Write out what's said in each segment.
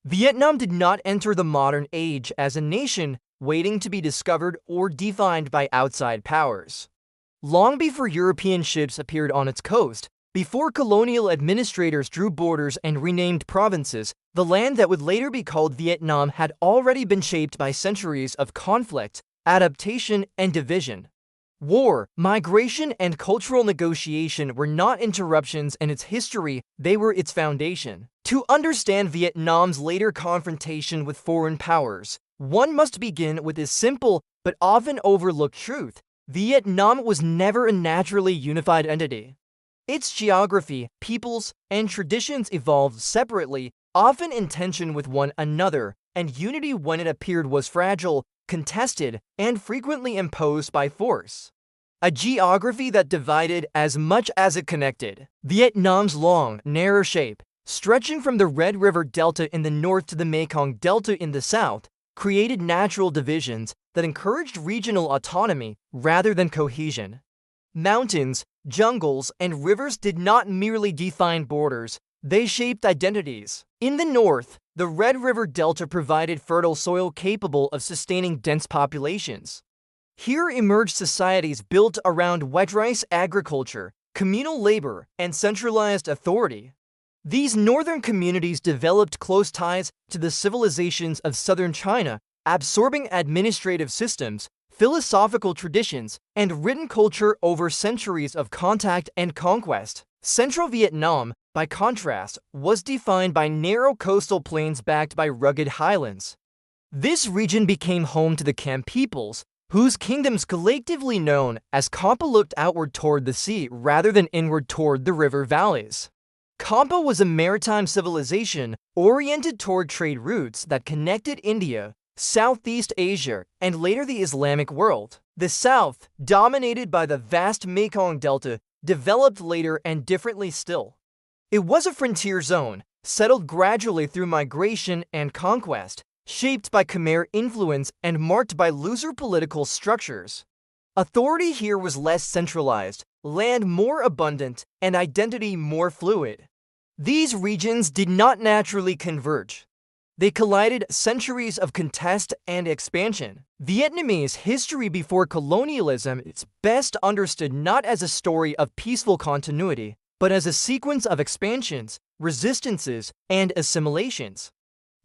Vietnam did not enter the modern age as a nation waiting to be discovered or defined by outside powers. Long before European ships appeared on its coast, before colonial administrators drew borders and renamed provinces, the land that would later be called Vietnam had already been shaped by centuries of conflict, adaptation, and division. War, migration, and cultural negotiation were not interruptions in its history, they were its foundation. To understand Vietnam's later confrontation with foreign powers, one must begin with this simple but often overlooked truth: Vietnam was never a naturally unified entity. Its geography, peoples, and traditions evolved separately, often in tension with one another, and unity when it appeared was fragile, contested, and frequently imposed by force. A geography that divided as much as it connected. Vietnam's long, narrow shape, stretching from the Red River Delta in the north to the Mekong Delta in the south, created natural divisions that encouraged regional autonomy rather than cohesion. Mountains, jungles, and rivers did not merely define borders, they shaped identities. In the north, the Red River Delta provided fertile soil capable of sustaining dense populations. Here emerged societies built around wet rice agriculture, communal labor, and centralized authority. These northern communities developed close ties to the civilizations of southern China, absorbing administrative systems, philosophical traditions, and written culture over centuries of contact and conquest. Central Vietnam, by contrast, was defined by narrow coastal plains backed by rugged highlands. This region became home to the Khmer peoples, whose kingdoms collectively known as Kampa looked outward toward the sea rather than inward toward the river valleys. Kampa was a maritime civilization oriented toward trade routes that connected India, Southeast Asia, and later the Islamic world. The south, dominated by the vast Mekong Delta, developed later and differently still. It was a frontier zone, settled gradually through migration and conquest, shaped by Khmer influence and marked by looser political structures. Authority here was less centralized, land more abundant, and identity more fluid. These regions did not naturally converge. They collided centuries of contest and expansion. Vietnamese history before colonialism is best understood not as a story of peaceful continuity, but as a sequence of expansions, resistances, and assimilations.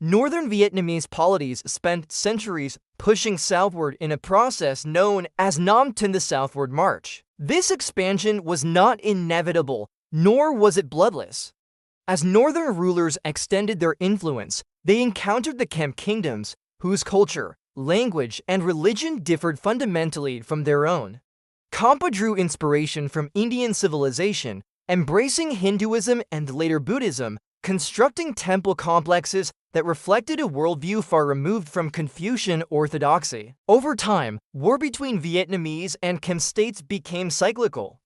Northern Vietnamese polities spent centuries pushing southward in a process known as Nam Tin, the Southward March. This expansion was not inevitable, nor was it bloodless. As northern rulers extended their influence, they encountered the Khmer kingdoms, whose culture, language, and religion differed fundamentally from their own. Kampa drew inspiration from Indian civilization, embracing Hinduism and later Buddhism, constructing temple complexes that reflected a worldview far removed from Confucian orthodoxy. Over time, war between Vietnamese and Khmer states became cyclical.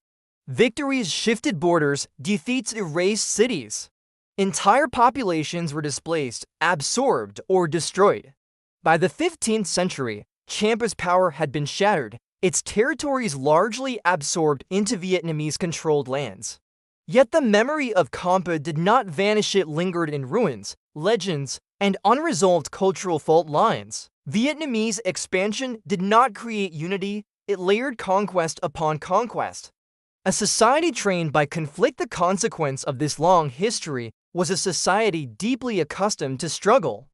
Victories shifted borders, defeats erased cities. Entire populations were displaced, absorbed, or destroyed. By the 15th century, Champa's power had been shattered, its territories largely absorbed into Vietnamese-controlled lands. Yet the memory of Kampa did not vanish, it lingered in ruins, legends, and unresolved cultural fault lines. Vietnamese expansion did not create unity, it layered conquest upon conquest. A society trained by conflict, the consequence of this long history was a society deeply accustomed to struggle.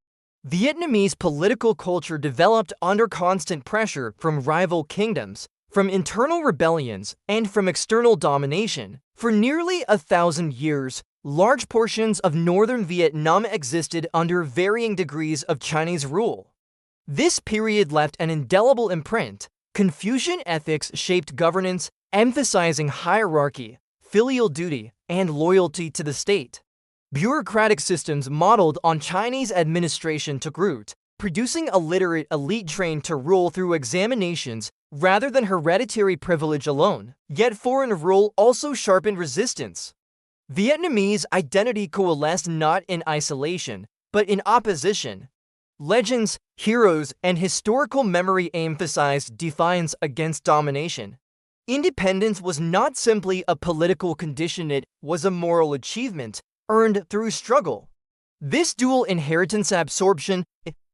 Vietnamese political culture developed under constant pressure from rival kingdoms, from internal rebellions, and from external domination. For nearly 1,000 years, large portions of northern Vietnam existed under varying degrees of Chinese rule. This period left an indelible imprint. Confucian ethics shaped governance, emphasizing hierarchy, filial duty, and loyalty to the state. Bureaucratic systems modeled on Chinese administration took root, producing a literate elite trained to rule through examinations rather than hereditary privilege alone. Yet foreign rule also sharpened resistance. Vietnamese identity coalesced not in isolation, but in opposition. Legends, heroes, and historical memory emphasized defiance against domination. Independence was not simply a political condition, it was a moral achievement, earned through struggle. This dual inheritance, absorption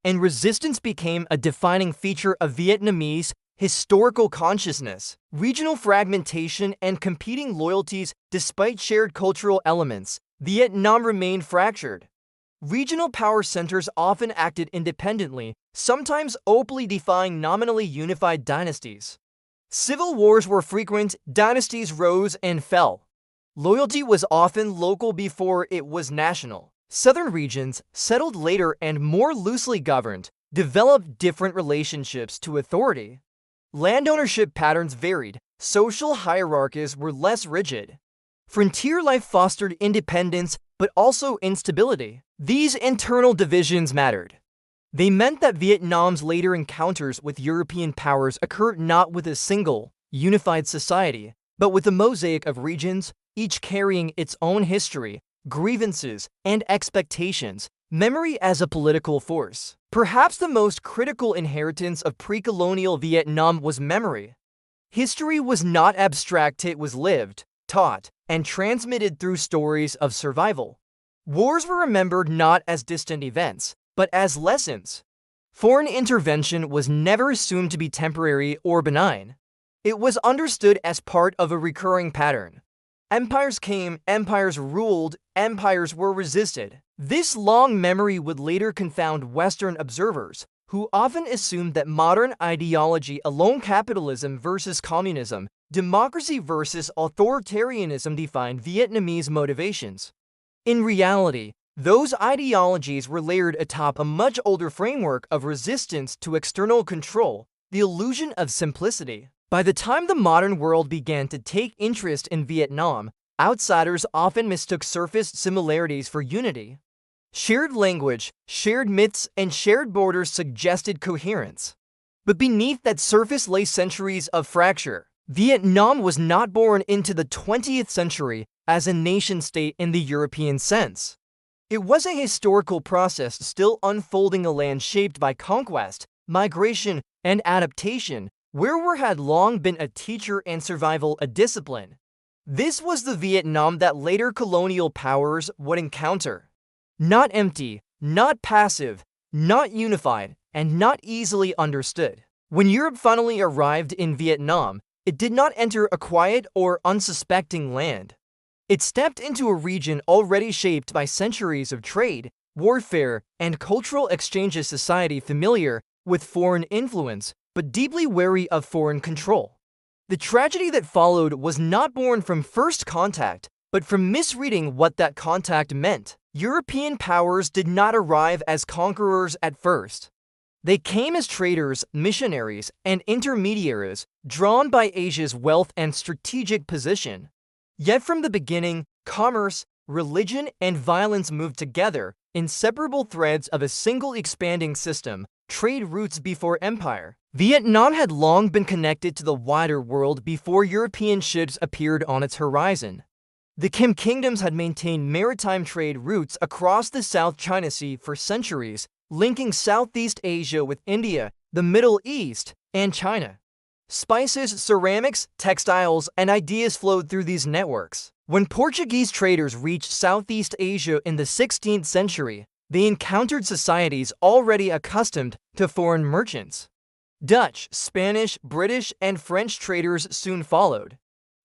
and resistance, became a defining feature of Vietnamese historical consciousness. Regional fragmentation and competing loyalties. Despite shared cultural elements, Vietnam remained fractured. Regional power centers often acted independently, sometimes openly defying nominally unified dynasties. Civil wars were frequent, dynasties rose and fell. Loyalty was often local before it was national. Southern regions, settled later and more loosely governed, developed different relationships to authority. Land ownership patterns varied, social hierarchies were less rigid. Frontier life fostered independence but also instability. These internal divisions mattered. They meant that Vietnam's later encounters with European powers occurred not with a single, unified society, but with a mosaic of regions, each carrying its own history, grievances, and expectations. Memory as a political force. Perhaps the most critical inheritance of pre-colonial Vietnam was memory. History was not abstract, it was lived, taught, and transmitted through stories of survival. Wars were remembered not as distant events, but as lessons. Foreign intervention was never assumed to be temporary or benign. It was understood as part of a recurring pattern. Empires came, empires ruled, empires were resisted. This long memory would later confound Western observers, who often assumed that modern ideology alone, capitalism versus communism, democracy versus authoritarianism, defined Vietnamese motivations. In reality, those ideologies were layered atop a much older framework of resistance to external control, the illusion of simplicity. By the time the modern world began to take interest in Vietnam, outsiders often mistook surface similarities for unity. Shared language, shared myths, and shared borders suggested coherence. But beneath that surface lay centuries of fracture. Vietnam was not born into the 20th century as a nation-state in the European sense. It was a historical process still unfolding, a land shaped by conquest, migration, and adaptation, where war had long been a teacher and survival a discipline. This was the Vietnam that later colonial powers would encounter. Not empty, not passive, not unified, and not easily understood. When Europe finally arrived in Vietnam, it did not enter a quiet or unsuspecting land. It stepped into a region already shaped by centuries of trade, warfare, and cultural exchange, a society familiar with foreign influence, but deeply wary of foreign control. The tragedy that followed was not born from first contact, but from misreading what that contact meant. European powers did not arrive as conquerors at first. They came as traders, missionaries, and intermediaries, drawn by Asia's wealth and strategic position. Yet from the beginning, commerce, religion, and violence moved together, inseparable threads of a single expanding system, trade routes before empire. Vietnam had long been connected to the wider world before European ships appeared on its horizon. The Kim kingdoms had maintained maritime trade routes across the South China Sea for centuries, linking Southeast Asia with India, the Middle East, and China. Spices, ceramics, textiles, and ideas flowed through these networks. When Portuguese traders reached Southeast Asia in the 16th century, they encountered societies already accustomed to foreign merchants. Dutch, Spanish, British, and French traders soon followed.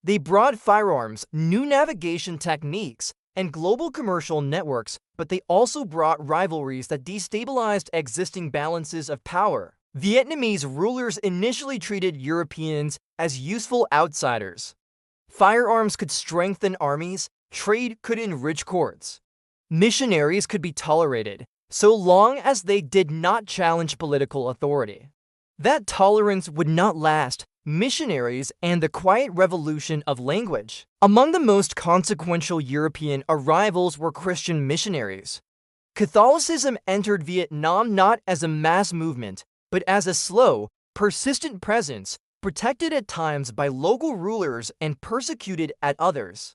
They brought firearms, new navigation techniques, and global commercial networks, but they also brought rivalries that destabilized existing balances of power. Vietnamese rulers initially treated Europeans as useful outsiders. Firearms could strengthen armies, trade could enrich courts. Missionaries could be tolerated, so long as they did not challenge political authority. That tolerance would not last. Missionaries and the quiet revolution of language. Among the most consequential European arrivals were Christian missionaries. Catholicism entered Vietnam not as a mass movement, but as a slow, persistent presence, protected at times by local rulers and persecuted at others.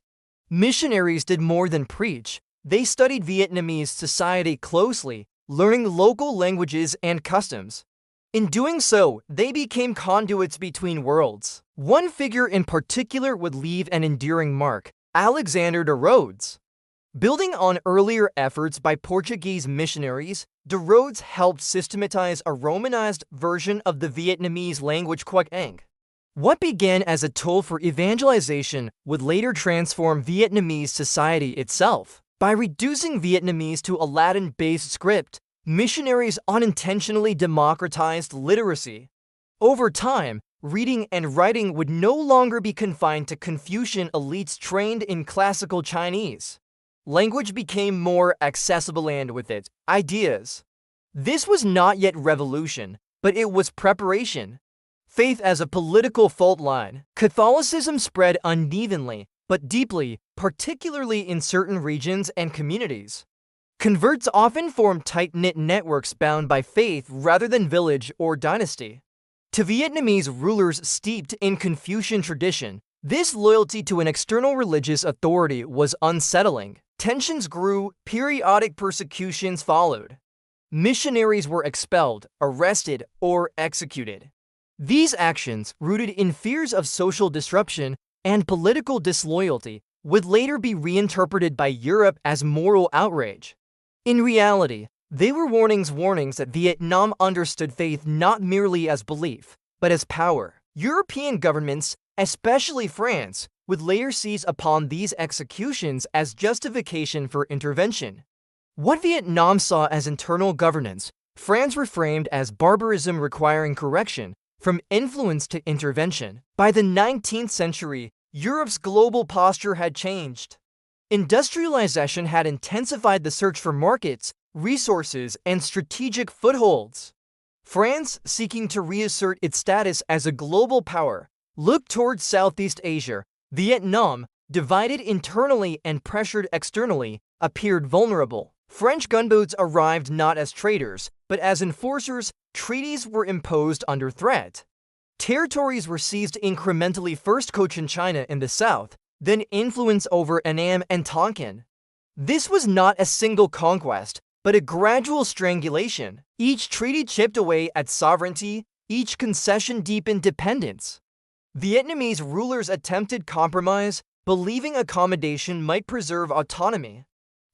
Missionaries did more than preach. They studied Vietnamese society closely, learning local languages and customs. In doing so, they became conduits between worlds. One figure in particular would leave an enduring mark: Alexander de Rhodes. Building on earlier efforts by Portuguese missionaries, the roads helped systematize a Romanized version of the Vietnamese language Quoc Anh. What began as a tool for evangelization would later transform Vietnamese society itself. By reducing Vietnamese to a Latin-based script, missionaries unintentionally democratized literacy. Over time, reading and writing would no longer be confined to Confucian elites trained in classical Chinese. Language became more accessible and with it, ideas. This was not yet revolution, but it was preparation. Faith as a political fault line. Catholicism spread unevenly, but deeply, particularly in certain regions and communities. Converts often formed tight-knit networks bound by faith rather than village or dynasty. To Vietnamese rulers steeped in Confucian tradition, this loyalty to an external religious authority was unsettling. Tensions grew, periodic persecutions followed. Missionaries were expelled, arrested, or executed. These actions, rooted in fears of social disruption and political disloyalty, would later be reinterpreted by Europe as moral outrage. In reality, they were warnings that Vietnam understood faith not merely as belief, but as power. European governments, especially France, would later seize upon these executions as justification for intervention. What Vietnam saw as internal governance, France reframed as barbarism requiring correction, from influence to intervention. By the 19th century, Europe's global posture had changed. Industrialization had intensified the search for markets, resources, and strategic footholds. France, seeking to reassert its status as a global power, looked towards Southeast Asia. Vietnam, divided internally and pressured externally, appeared vulnerable. French gunboats arrived not as traders, but as enforcers. Treaties were imposed under threat. Territories were seized incrementally, first Cochin China in the south, then influence over Annam and Tonkin. This was not a single conquest, but a gradual strangulation. Each treaty chipped away at sovereignty, each concession deepened dependence. Vietnamese rulers attempted compromise, believing accommodation might preserve autonomy.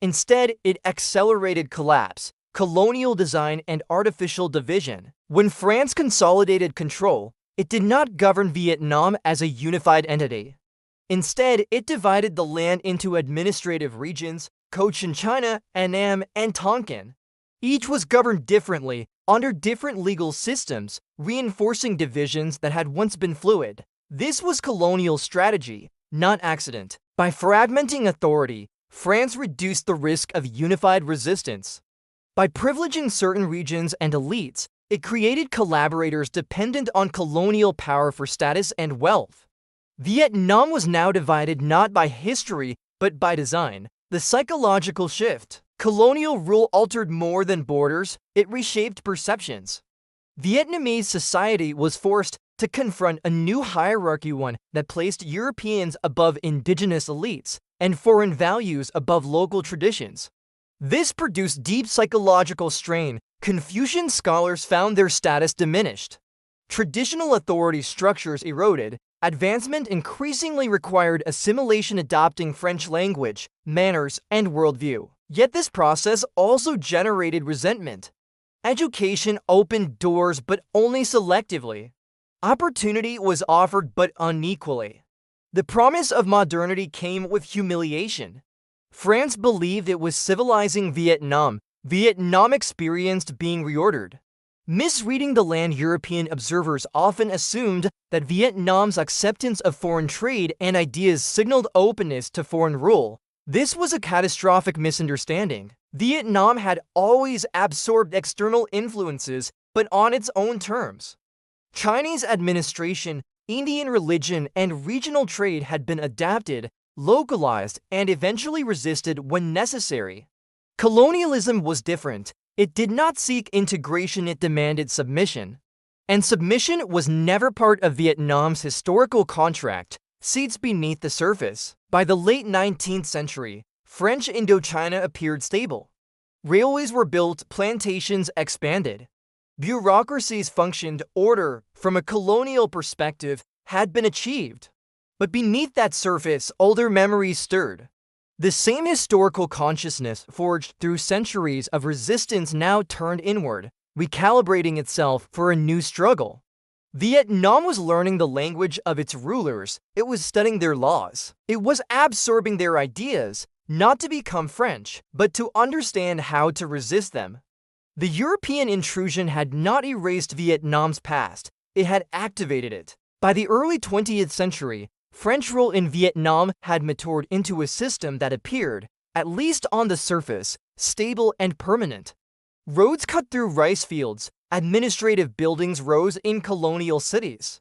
Instead, it accelerated collapse, colonial design, and artificial division. When France consolidated control, it did not govern Vietnam as a unified entity. Instead, it divided the land into administrative regions, Cochin China, Annam, and Tonkin. Each was governed differently, under different legal systems, reinforcing divisions that had once been fluid. This was colonial strategy, not accident. By fragmenting authority, France reduced the risk of unified resistance. By privileging certain regions and elites, it created collaborators dependent on colonial power for status and wealth. Vietnam was now divided not by history, but by design. The psychological shift. Colonial rule altered more than borders, it reshaped perceptions. Vietnamese society was forced to confront a new hierarchy, one that placed Europeans above indigenous elites and foreign values above local traditions. This produced deep psychological strain. Confucian scholars found their status diminished. Traditional authority structures eroded. Advancement increasingly required assimilation, adopting French language, manners, and worldview. Yet this process also generated resentment. Education opened doors, but only selectively. Opportunity was offered, but unequally. The promise of modernity came with humiliation. France believed it was civilizing Vietnam. Vietnam experienced being reordered. Misreading the land, European observers often assumed that Vietnam's acceptance of foreign trade and ideas signaled openness to foreign rule. This was a catastrophic misunderstanding. Vietnam had always absorbed external influences, but on its own terms. Chinese administration, Indian religion, and regional trade had been adapted, localized, and eventually resisted when necessary. Colonialism was different. It did not seek integration, it demanded submission. And submission was never part of Vietnam's historical contract, seats beneath the surface. By the late 19th century, French Indochina appeared stable. Railways were built, plantations expanded. Bureaucracies functioned, order, from a colonial perspective, had been achieved. But beneath that surface, older memories stirred. The same historical consciousness forged through centuries of resistance now turned inward, recalibrating itself for a new struggle. Vietnam was learning the language of its rulers, it was studying their laws, it was absorbing their ideas, not to become French, but to understand how to resist them. The European intrusion had not erased Vietnam's past, it had activated it. By the early 20th century, French rule in Vietnam had matured into a system that appeared, at least on the surface, stable and permanent. Roads cut through rice fields, administrative buildings rose in colonial cities.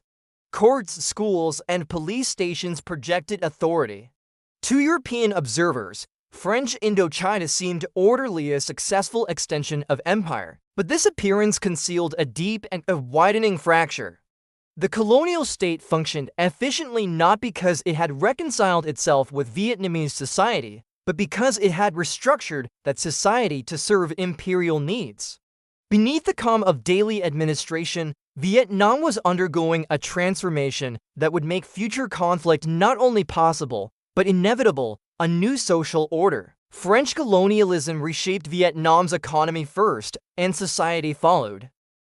Courts, schools, and police stations projected authority. To European observers, French Indochina seemed orderly, a successful extension of empire, but this appearance concealed a deep and a widening fracture. The colonial state functioned efficiently not because it had reconciled itself with Vietnamese society, but because it had restructured that society to serve imperial needs. Beneath the calm of daily administration, Vietnam was undergoing a transformation that would make future conflict not only possible, but inevitable, a new social order. French colonialism reshaped Vietnam's economy first, and society followed.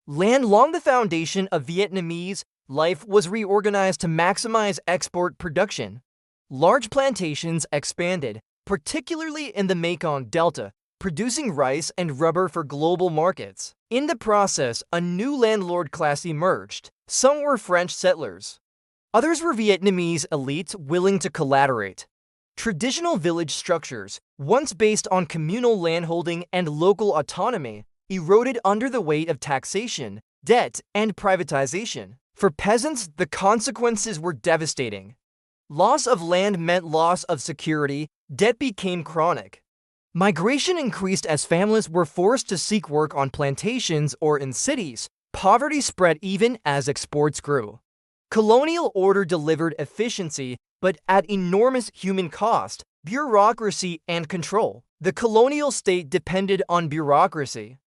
Land long the foundation of Vietnamese life was reorganized to maximize export production. Large plantations expanded, particularly in the Mekong Delta, producing rice and rubber for global markets. In the process, a new landlord class emerged. Some were French settlers. Others were Vietnamese elites willing to collaborate. Traditional village structures, once based on communal landholding and local autonomy, eroded under the weight of taxation, debt, and privatization. For peasants, the consequences were devastating. Loss of land meant loss of security, debt became chronic. Migration increased as families were forced to seek work on plantations or in cities. Poverty spread even as exports grew. Colonial order delivered efficiency, but at enormous human cost, bureaucracy, and control. The colonial state depended on bureaucracy.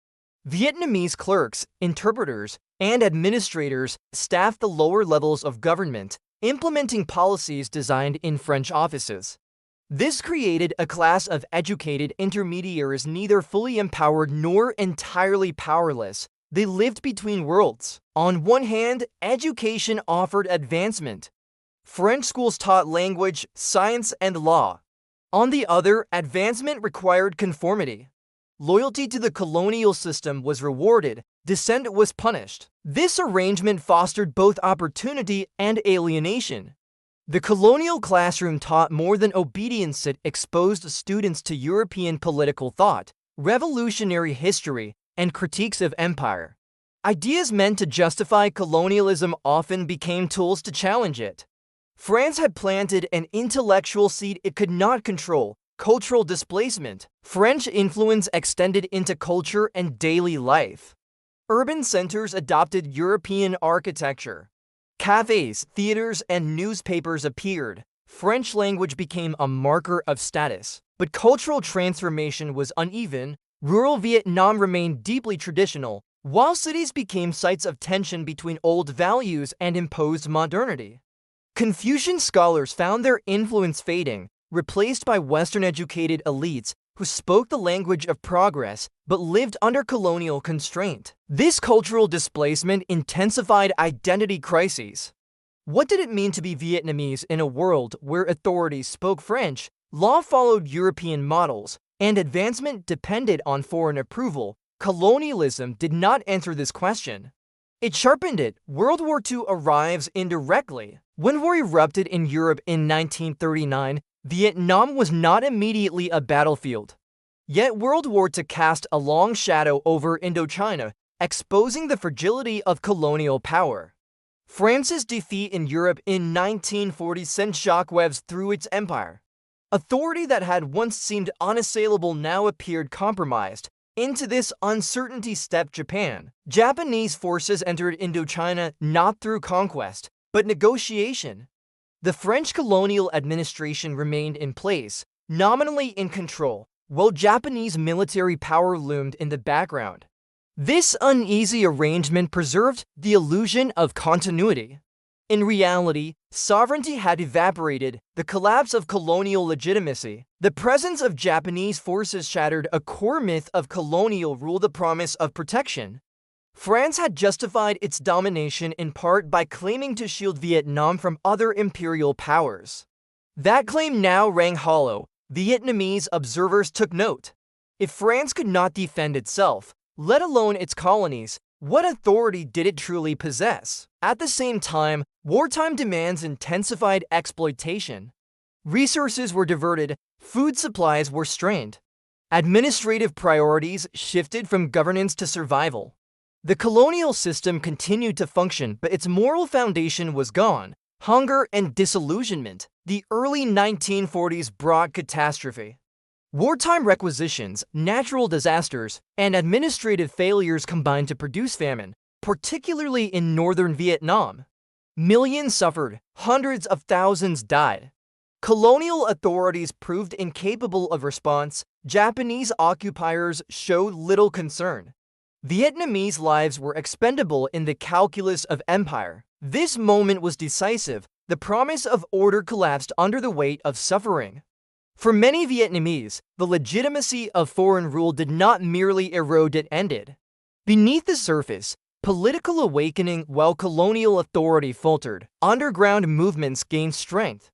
Vietnamese clerks, interpreters, and administrators staffed the lower levels of government, implementing policies designed in French offices. This created a class of educated intermediaries neither fully empowered nor entirely powerless. They lived between worlds. On one hand, education offered advancement. French schools taught language, science, and law. On the other, advancement required conformity. Loyalty to the colonial system was rewarded, dissent was punished. This arrangement fostered both opportunity and alienation. The colonial classroom taught more than obedience, it exposed students to European political thought, revolutionary history, and critiques of empire. Ideas meant to justify colonialism often became tools to challenge it. France had planted an intellectual seed it could not control. Cultural displacement. French influence extended into culture and daily life. Urban centers adopted European architecture. Cafes, theaters, and newspapers appeared. French language became a marker of status. But cultural transformation was uneven. Rural Vietnam remained deeply traditional, while cities became sites of tension between old values and imposed modernity. Confucian scholars found their influence fading, replaced by Western-educated elites who spoke the language of progress but lived under colonial constraint. This cultural displacement intensified identity crises. What did it mean to be Vietnamese in a world where authorities spoke French, law followed European models, and advancement depended on foreign approval? Colonialism did not answer this question. It sharpened it. World War II arrives indirectly. When war erupted in Europe in 1939, Vietnam was not immediately a battlefield. Yet World War II cast a long shadow over Indochina, exposing the fragility of colonial power. France's defeat in Europe in 1940 sent shockwaves through its empire. Authority that had once seemed unassailable now appeared compromised. Into this uncertainty stepped Japan. Japanese forces entered Indochina not through conquest, but negotiation. The French colonial administration remained in place, nominally in control, while Japanese military power loomed in the background. This uneasy arrangement preserved the illusion of continuity. In reality, sovereignty had evaporated, the collapse of colonial legitimacy. The presence of Japanese forces shattered a core myth of colonial rule, the promise of protection. France had justified its domination in part by claiming to shield Vietnam from other imperial powers. That claim now rang hollow. Vietnamese observers took note. If France could not defend itself, let alone its colonies, what authority did it truly possess? At the same time, wartime demands intensified exploitation. Resources were diverted, food supplies were strained. Administrative priorities shifted from governance to survival. The colonial system continued to function, but its moral foundation was gone. Hunger and disillusionment. The early 1940s brought catastrophe. Wartime requisitions, natural disasters, and administrative failures combined to produce famine, particularly in northern Vietnam. Millions suffered, hundreds of thousands died. Colonial authorities proved incapable of response. Japanese occupiers showed little concern. Vietnamese lives were expendable in the calculus of empire. This moment was decisive. The promise of order collapsed under the weight of suffering. For many Vietnamese, the legitimacy of foreign rule did not merely erode, it ended. Beneath the surface, political awakening while colonial authority faltered, underground movements gained strength.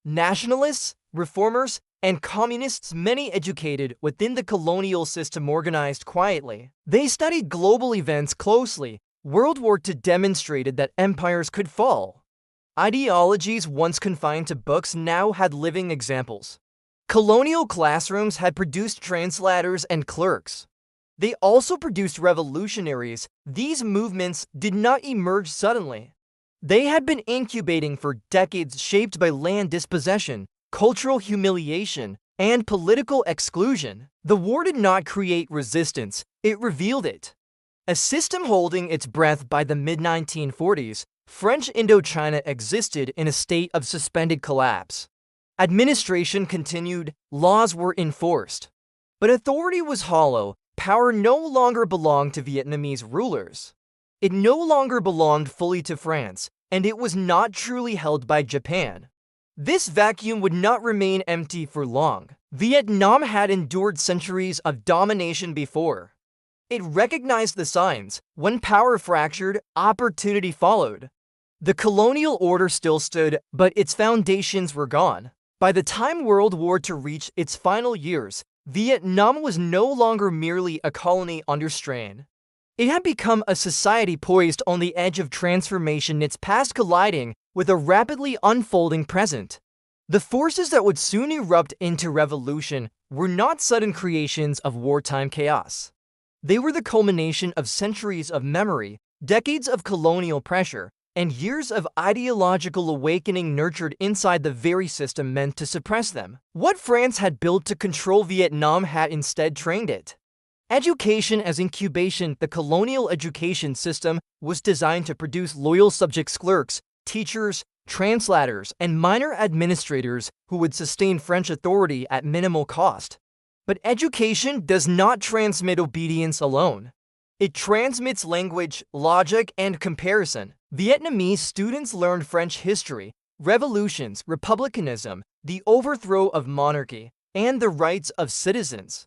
Nationalists, reformers, and communists, many educated within the colonial system, organized quietly. They studied global events closely. World War II demonstrated that empires could fall. Ideologies once confined to books now had living examples. Colonial classrooms had produced translators and clerks. They also produced revolutionaries. These movements did not emerge suddenly. They had been incubating for decades, shaped by land dispossession, cultural humiliation, and political exclusion. The war did not create resistance, it revealed it. A system holding its breath. By the mid-1940s, French Indochina existed in a state of suspended collapse. Administration continued, laws were enforced. But authority was hollow. Power no longer belonged to Vietnamese rulers. It no longer belonged fully to France, and it was not truly held by Japan. This vacuum would not remain empty for long. Vietnam had endured centuries of domination before. It recognized the signs. When power fractured, opportunity followed. The colonial order still stood, but its foundations were gone. By the time World War II reached its final years, Vietnam was no longer merely a colony under strain. It had become a society poised on the edge of transformation, its past colliding with a rapidly unfolding present. The forces that would soon erupt into revolution were not sudden creations of wartime chaos. They were the culmination of centuries of memory, decades of colonial pressure, and years of ideological awakening nurtured inside the very system meant to suppress them. What France had built to control Vietnam had instead trained it. Education as incubation. The colonial education system was designed to produce loyal subjects, clerks, teachers, translators, and minor administrators who would sustain French authority at minimal cost. But education does not transmit obedience alone. It transmits language, logic, and comparison. Vietnamese students learned French history, revolutions, republicanism, the overthrow of monarchy, and the rights of citizens.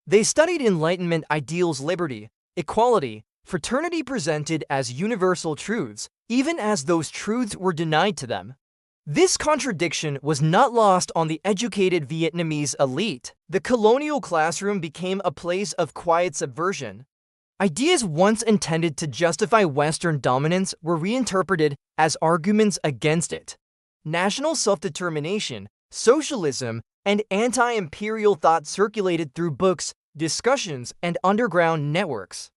They studied Enlightenment ideals, liberty, equality, fraternity presented as universal truths, even as those truths were denied to them. This contradiction was not lost on the educated Vietnamese elite. The colonial classroom became a place of quiet subversion. Ideas once intended to justify Western dominance were reinterpreted as arguments against it. National self-determination, socialism, and anti-imperial thought circulated through books, discussions, and underground networks.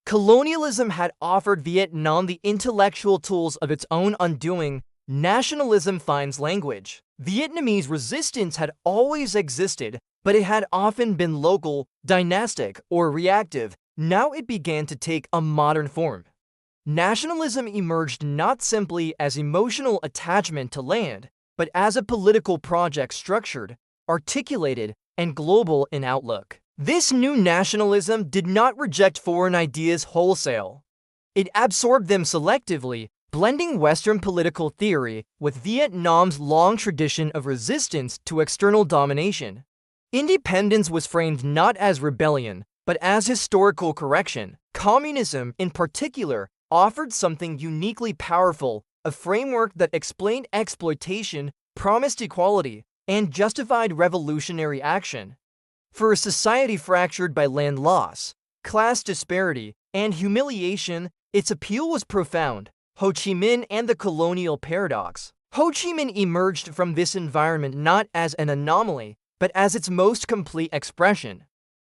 Colonialism had offered Vietnam the intellectual tools of its own undoing. Nationalism finds language. Vietnamese resistance had always existed, but it had often been local, dynastic, or reactive. Now it began to take a modern form. Nationalism emerged not simply as emotional attachment to land, but as a political project structured, articulated, and global in outlook. This new nationalism did not reject foreign ideas wholesale. It absorbed them selectively, blending Western political theory with Vietnam's long tradition of resistance to external domination. Independence was framed not as rebellion, but as historical correction. Communism, in particular, offered something uniquely powerful, a framework that explained exploitation, promised equality, and justified revolutionary action. For a society fractured by land loss, class disparity, and humiliation, its appeal was profound. Ho Chi Minh and the colonial paradox. Ho Chi Minh emerged from this environment not as an anomaly, but as its most complete expression.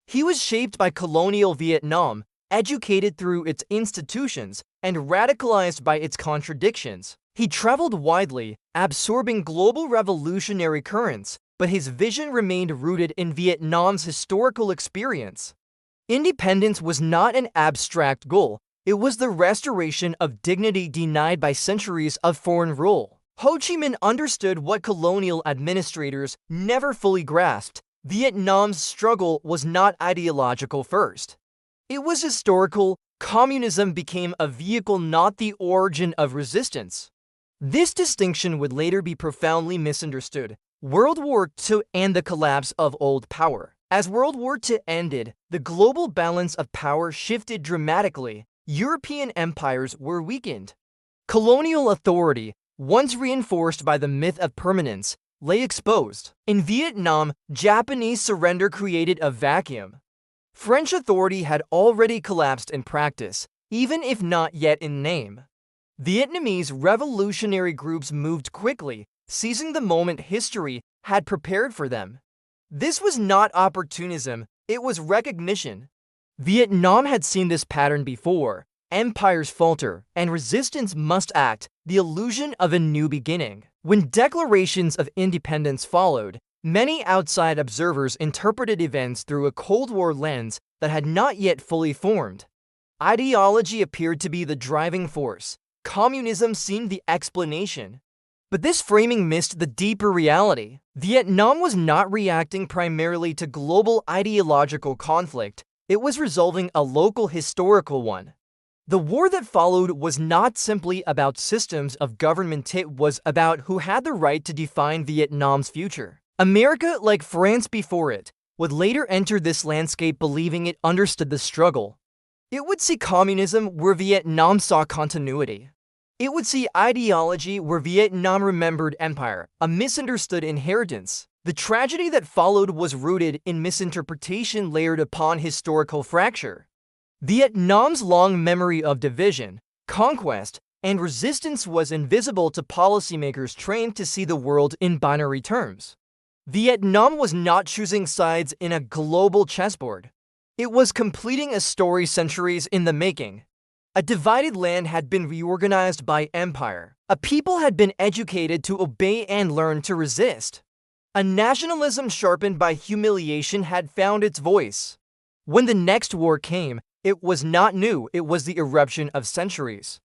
He was shaped by colonial Vietnam, educated through its institutions, and radicalized by its contradictions. He traveled widely, absorbing global revolutionary currents, but his vision remained rooted in Vietnam's historical experience. Independence was not an abstract goal, it was the restoration of dignity denied by centuries of foreign rule. Ho Chi Minh understood what colonial administrators never fully grasped. Vietnam's struggle was not ideological first. It was historical. Communism became a vehicle, not the origin of resistance. This distinction would later be profoundly misunderstood. World War II and the collapse of old power. As World War II ended, the global balance of power shifted dramatically. European empires were weakened. Colonial authority, once reinforced by the myth of permanence, lay exposed. In Vietnam, Japanese surrender created a vacuum. French authority had already collapsed in practice, even if not yet in name. Vietnamese revolutionary groups moved quickly, seizing the moment history had prepared for them. This was not opportunism, it was recognition. Vietnam had seen this pattern before. Empires falter, and resistance must act, the illusion of a new beginning. When declarations of independence followed, many outside observers interpreted events through a Cold War lens that had not yet fully formed. Ideology appeared to be the driving force. Communism seemed the explanation. But this framing missed the deeper reality. Vietnam was not reacting primarily to global ideological conflict, it was resolving a local historical one. The war that followed was not simply about systems of government, it was about who had the right to define Vietnam's future. America, like France before it, would later enter this landscape believing it understood the struggle. It would see communism where Vietnam saw continuity. It would see ideology where Vietnam remembered empire, a misunderstood inheritance. The tragedy that followed was rooted in misinterpretation layered upon historical fracture. Vietnam's long memory of division, conquest, and resistance was invisible to policymakers trained to see the world in binary terms. Vietnam was not choosing sides in a global chessboard. It was completing a story centuries in the making. A divided land had been reorganized by empire. A people had been educated to obey and learn to resist. A nationalism sharpened by humiliation had found its voice. When the next war came, it was not new, it was the eruption of centuries.